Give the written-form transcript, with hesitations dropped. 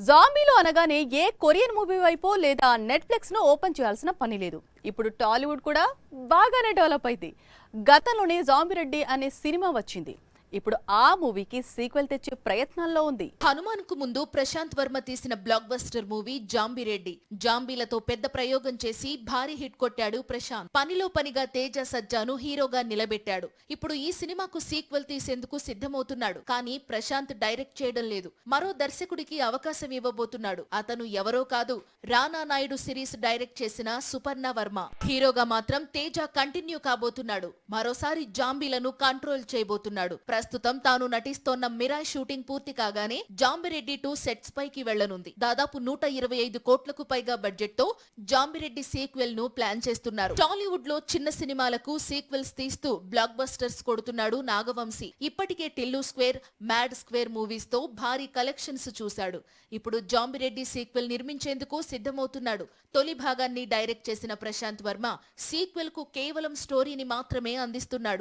జాంబీలు అనగానే ఏ Korean movie వైపో లేదా Netflix ను ఓపెన్ చేయాల్సిన పని లేదు. ఇప్పుడు టాలీవుడ్ కూడా బాగానే డెవలప్ అయింది. గతంలోనే జాంబిరెడ్డి అనే సినిమా వచ్చింది. ఇప్పుడు ఆ మూవీకి సీక్వెల్ తెచ్చే ప్రయత్నాల్లో ఉంది. హనుమాన్ కు ముందు ప్రశాంత్ వర్మ తీసిన బ్లాక్ బస్టర్ మూవీ జాంబిరెడ్డి. జాంబీలతో పెద్ద ప్రయోగం చేసి భారీ హిట్ కొట్టాడు ప్రశాంత్. పనిలో పనిగా తేజ సజ్జాను హీరోగా నిలబెట్టాడు. ఇప్పుడు ఈ సినిమాకు సీక్వెల్ తీసేందుకు సిద్ధమవుతున్నాడు. కానీ ప్రశాంత్ డైరెక్ట్ చేయడం లేదు. మరో దర్శకుడికి అవకాశం ఇవ్వబోతున్నాడు. అతను ఎవరో కాదు, రానా నాయుడు సిరీస్ డైరెక్ట్ చేసిన సుపర్ణ వర్మ. హీరోగా మాత్రం తేజ కంటిన్యూ కాబోతున్నాడు. మరోసారి జాంబీలను కంట్రోల్ చేయబోతున్నాడు. ప్రస్తుతం తాను నటిస్తోన్న మిరాయ్ షూటింగ్ పూర్తి కాగానే జాంబిరెడ్డి 2 సెట్స్ పైకి వెళ్లనుంది. దాదాపు 125 కోట్లకు పైగా బడ్జెట్ తో జాంబిరెడ్డి సీక్వెల్ ను ప్లాన్ చేస్తున్నారు. టాలీవుడ్ లో చిన్న సినిమాలకు సీక్వెల్స్ తీస్తూ బ్లాక్ బస్టర్స్ కొడుతున్నాడు నాగవంశీ. ఇప్పటికే Tillu square, mad square movies తో భారీ కలెక్షన్స్ చూశాడు. ఇప్పుడు జాంబిరెడ్డి సీక్వెల్ నిర్మించేందుకు సిద్ధమవుతున్నాడు. తొలి భాగాన్ని డైరెక్ట్ చేసిన ప్రశాంత్ వర్మ సీక్వెల్ కు కేవలం స్టోరీని మాత్రమే అందిస్తున్నాడు.